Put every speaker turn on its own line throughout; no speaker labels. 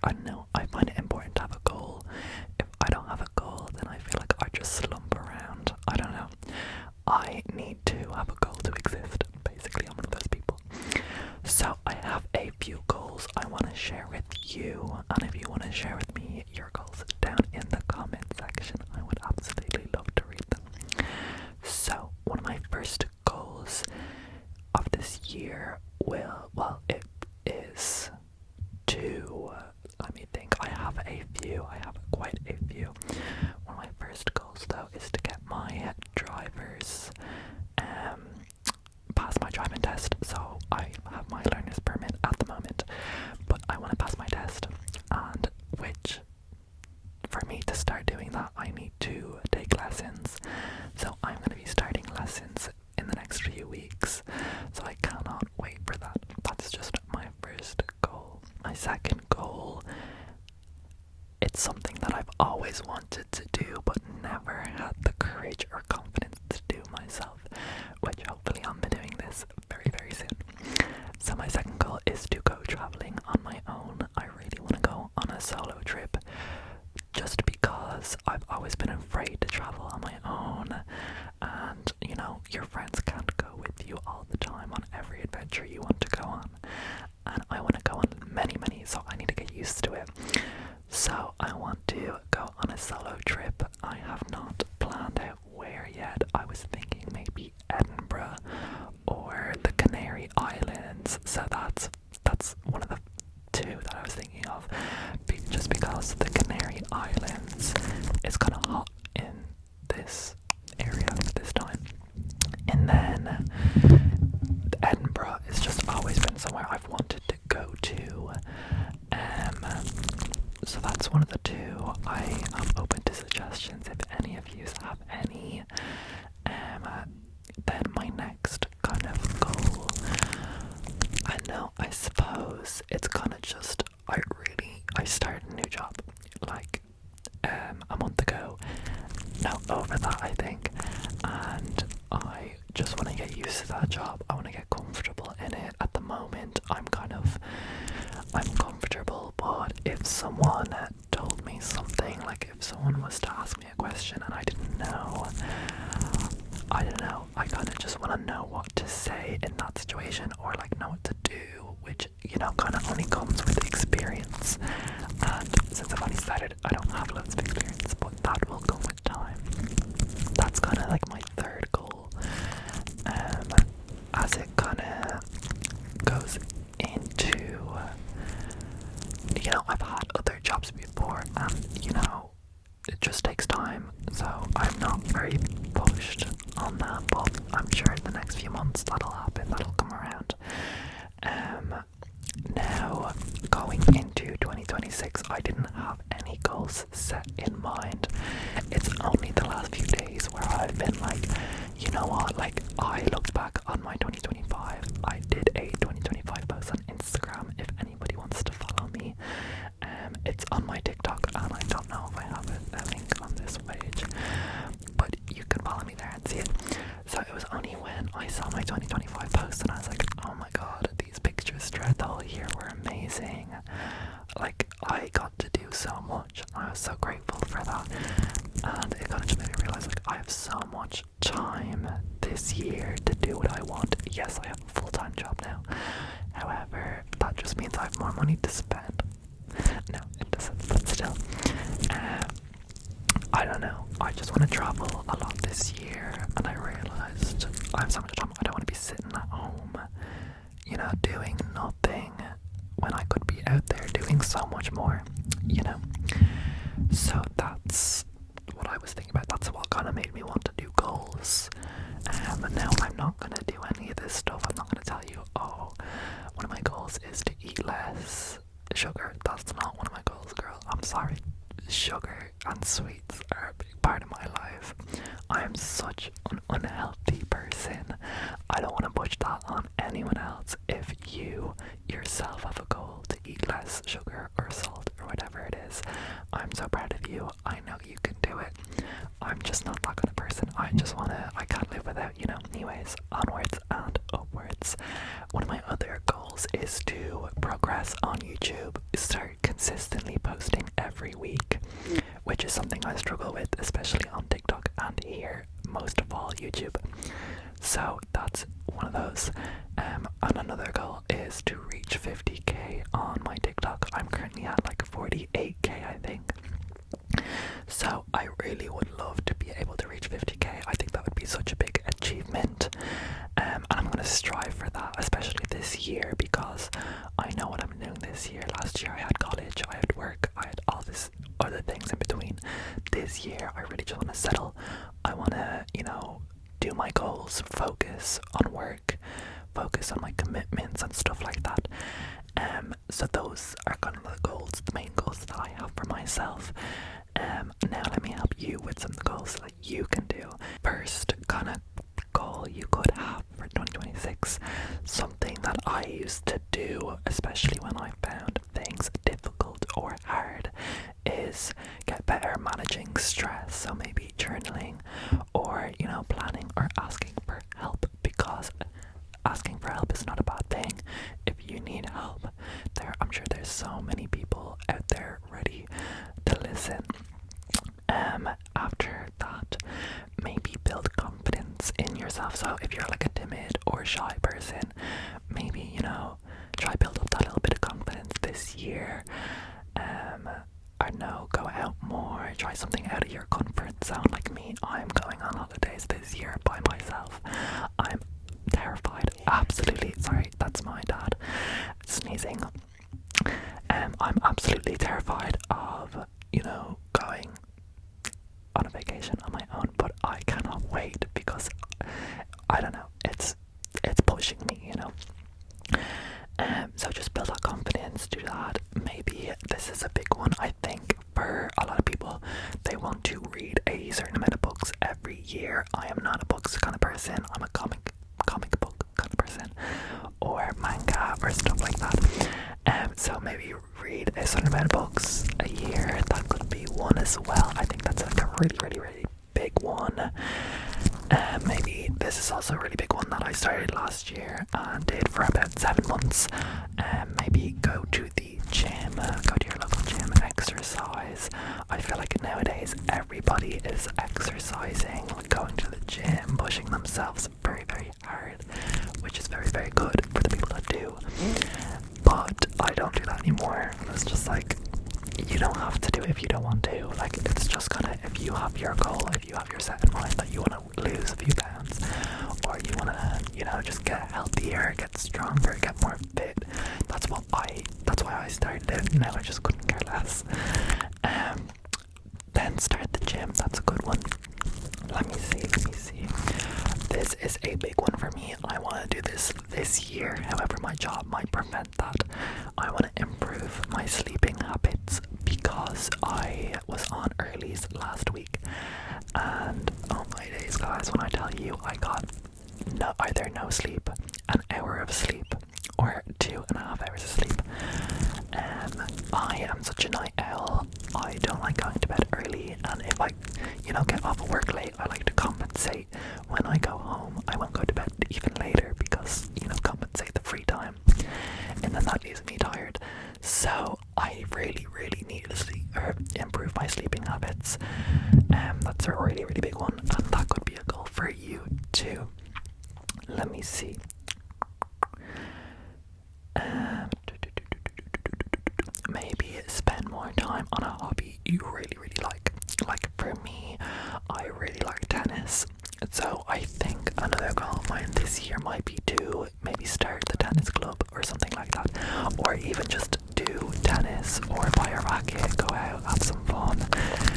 I know, I find it important to have a goal. If I don't have a goal, then I feel like I just slump around. I don't know. I need to have a goal to exist. Basically, I'm one of those people. So I have a few goals I want to share with you, and if you want to share with me your goals down in the comment section, I would absolutely love to read them. So one of my first goals of this year it is to, let me think, I have quite a few. One of my first goals though is to get my driver's pass my driving test. So I have my learner's permit at the moment, but I want to pass my test, and which, for me to start doing that, I need to take lessons. So I'm going to be starting lessons in the next few weeks, so I cannot wait for that. That's just my first goal. My second goal, it's something that I've always wanted to do but never had the courage or confidence to do myself, which hopefully I'm doing this very, very soon. So my second goal is to go traveling on my own. I really want to go on a solo trip, just because I've always been afraid to travel on my own, and you know, your friends can't go with you all the time on every adventure you want to go on, and I want to go on many, so I need to get used to it. So I want to go on a solo trip. I have not planned out where yet. I was thinking maybe Edinburgh or the Canary Islands, so that's one of the two that I was thinking of, just because the Canary Islands is kind of hot in this area at this time, and then Edinburgh has just always been somewhere I've wanted to go to. So that's one of the two. I am open to suggestions if any of you have any. Then my next kind of goal, I suppose it's kind of just, I started a new job like a month ago, now over that I think, and I just want to get used to that job. I want to get comfortable in it. At the moment I'm comfortable, but if someone told me something, like if someone was to ask me a question and I didn't know, I kind of just want to know what to say in that situation, or like know what to do, which, you know, kind of only comes with experience. And since I've only started, I don't have loads of experience, but that will come with time. That's kind of like my third goal, as it kind of goes into, you know, I've had other jobs before, and you know, it just takes time, so I'm not very pushed on that, but I'm sure in the next few months that'll happen, that'll come around. Now, going into 2026, I didn't have any goals set in mind. It's only the last few days where I've been like, you know what, like, I looked back on my 2025, I did a 2025 post on Instagram. If anybody wants to follow me, it's on my TikTok, and I don't know if I have a link on this page, but you can follow me there and see it. So it was only when I saw my 2025 post and I was like, oh my god, these pictures throughout the whole year were amazing. Like, I got to do so much, and I was so grateful for that, and it kind of just made me realize, like, I have so much time this year to do what I want. Yes, I have a full-time job now, however, that just means I have more money to spend. No, it doesn't, but still. I don't know, I just want to travel a lot this year, and I realized I have so much time. I don't want to be sitting at home, you know, doing nothing, when I could be out there doing so much more, you know. So that's what I was thinking about. That's what kind of made me want to do goals. But now I'm not going to do any of this stuff. I'm not going to tell you, oh, one of my goals is to eat less sugar. That's not one of my goals, girl. I'm sorry. Sugar and sweets are a big part of my life. I am such an unhealthy person. I don't want to push that on anyone else. If you yourself have a goal to eat less sugar or salt or whatever it is, I'm so proud of you. I know you can do it. I'm just not that kind of person. I can't live without, you know. Anyways, onwards and upwards. One of my other goals is to progress on YouTube, start I struggle with, especially on TikTok and here, most of all YouTube. So that's one of those. And another goal is to reach 50k on my TikTok. I'm currently at like 48k, I think. So I really would love to be able to reach 50k. I think that would be such a big achievement. And I'm going to strive for that, especially this year, because I know what I'm doing this year. Last year I had college, I had work, I had all this other things in between. This year I really just want to settle. I want to, do my goals, focus on work, focus on my commitments and stuff like that. So those are kind of the goals, the main goals that I have for myself. Now let me help you with some of the goals that you can do. First kind of goal you could have for 2026, something that I used to do, especially when I found things difficult or hard, is get better managing stress. So maybe journaling, or planning, or asking for help, because asking for help is not a bad thing. If you need help, I'm sure there's so many people out there ready to listen. After that, maybe build confidence in yourself. So if you're like a timid or shy person, maybe try build up that little bit of confidence this year. I don't know, go out more, try something out of your comfort zone. Like me, I'm going on holidays this year by myself. I'm terrified, absolutely. Sorry, that's my dad sneezing. I'm absolutely terrified of going on a vacation on my own, but I cannot wait, because I don't know, it's pushing me. So just build that confidence, do that. Maybe this is a big one, I think, for a lot of people. They want to read a certain amount of books every year. I am not a books kind of person. I'm a comic book kind of person, or manga or stuff like that. So maybe read a certain amount of books a year. That could be one as well. I think that's like a really big one. Maybe this is also a really big one that I started last year and did for about 7 months. Maybe go to the gym, go to your local gym, exercise. I feel like nowadays everybody is exercising, going to the gym, pushing themselves very hard, which is very good for the people that do. But I don't do that anymore. It's just like, you don't have to do it if you don't want to. Like, it's just kind of, if you have your goal, if you have your set in mind that you want to lose a few pounds, or you want to, just get healthier, get stronger, get more fit. That's why I started it. Now I just couldn't care less. Then start the gym. That's a good one. Let me see. This is a big one for me. I want to do this year. However, my job might prevent that. I want to improve my sleeping habits, because I was on earlies last week, and oh my days, guys, when I tell you, I got either no sleep, an hour of sleep, or 2.5 hours of sleep. I am such a night owl. I don't like going to bed early, and if I get off of work late, I like to compensate. When I go home, I won't go to bed even later, because compensate the free time, and then that leaves me tired. So I really need to sleep, or improve my sleeping habits. That's a really big one, and that could be a goal for you too. Let me see. Maybe spend more time on a hobby you really like. Like for me, I really like tennis. So I think another goal of mine this year might be to maybe start the tennis club or something like that, or even just do tennis, or buy a racket, go out, have some fun,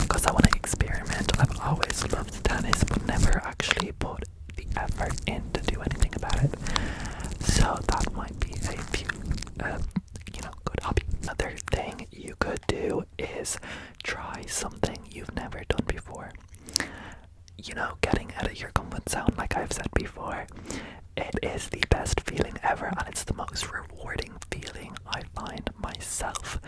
because I want to experiment. I've always loved tennis, but never actually put the effort in to do anything about it. So that might be a few, good hobby. Another thing you could do is try something you've never done before. Getting out of your comfort zone, like I've said before, it is the best feeling ever, and it's the most rewarding feeling I find myself.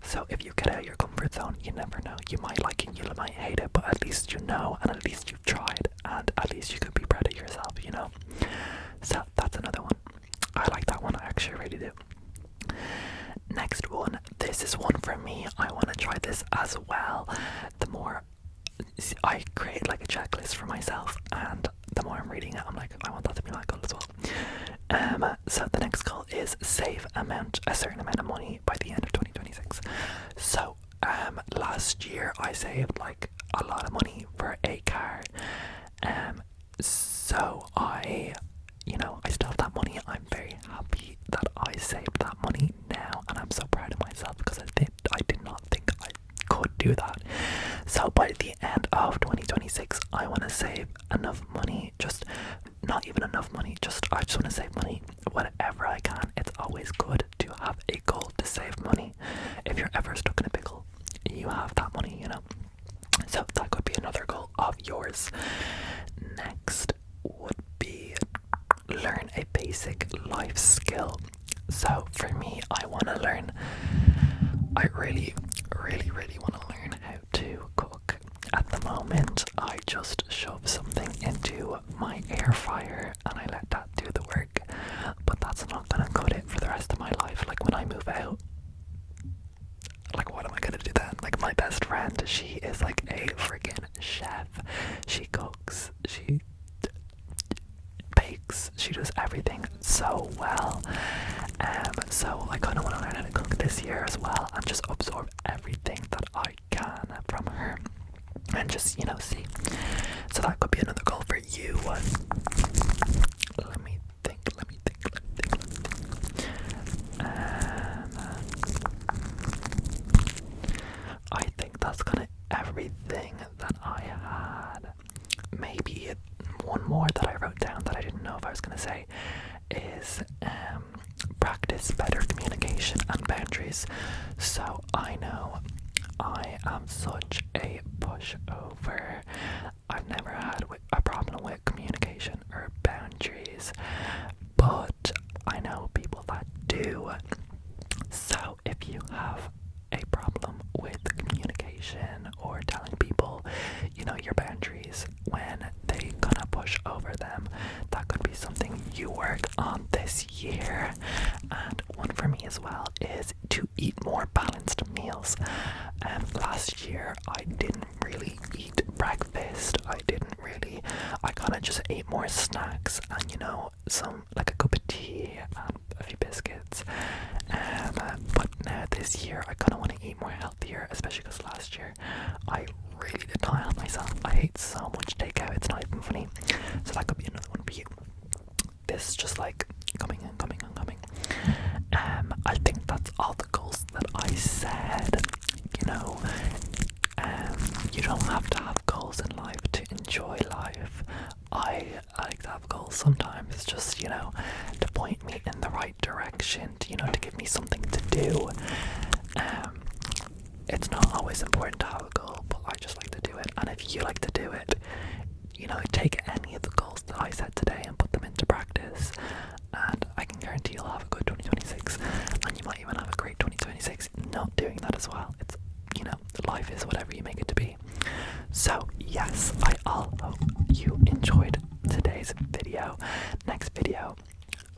So if you get out of your comfort zone, you never know. You might like it, you might hate it, but at least you know, and at least you've tried, and at least you can be proud of yourself, So that's another one. I like that one, I actually really do. Next one, this is one for me. I want to try this as well. The more I create like a checklist for myself, and the more I'm reading it, I'm like, I want that to be my goal as well. So the next goal is save a certain amount of money by the end of 2026. So last year I saved like a lot of money for a car. So I still have that money. I'm very happy that I saved that money now, and I'm so proud of myself because I did not think I could do that. So by the end of 2026, I want to save enough money, just not even enough money, I just want to save money whatever I can. It's always good to have a goal to save money. If you're ever stuck in a pickle, you have that money, So that could be another goal of yours. Next would be learn a basic life skill. So for me, I really, really, really want to learn how to cook. At the moment, I just shove something into my air fryer and I let that do the work, but that's not gonna cut it for the rest of my life. Like when I move out, like what am I gonna do then? Like my best friend, she is like a freaking chef. She cooks, she bakes, she does everything so well. So I kind of want to learn how to cook this year as well and just absorb everything that I can from her and just see. So that could be another goal for you. Let me think. I think that's kind of everything that I had. Maybe one more that I wrote down that I didn't know if I was going to say is practice better communication and boundaries. So I know I am such a pushover. I've never had a problem with communication or boundaries, but I know people that do. So if you have a problem with communication or telling people, your boundaries when they gonna push over them, that could be something you work on this year. And one for me as well is to eat more balanced meals. Last year I didn't really eat breakfast. I kind of just ate more snacks and some like a cup of tea and a few biscuits. But now this year I kind of want to eat more healthier, especially because last year I really did not help myself. I ate so much takeout, it's not even funny. So that could be another one for you. This is just like coming. I think that's all the goals that I said. You don't have to have goals in life to enjoy life. I like to have goals sometimes, just to point me in the right direction, to give me something to do. It's not always important to have a goal, but I just like to do it. And if you like to do it, take any of the goals that I said today and put them into practice, and I can guarantee you'll have a good 2026, and you might even have a great 2026 not doing that as well. It's life is whatever you make it to be. So yes, I all hope you enjoyed today's video. Next video,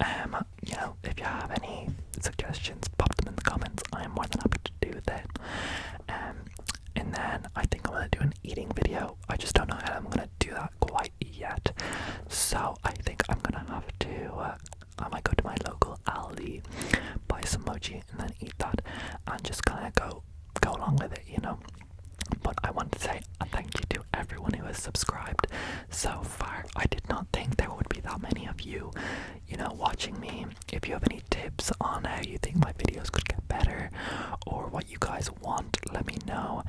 if you have any suggestions, pop them in the comments. I am more than happy to do that. And then I think I'm gonna do an eating video. I just don't know how I'm gonna do that quite yet. So I think I'm gonna have to I might go to my local Aldi, buy some mochi and then eat that and just kinda go along with it, But I want to say a thank you to everyone who has subscribed so far. I did not think there would be that many of you, watching me. If you have any tips on how you think my videos could get better or what you guys want, let me know.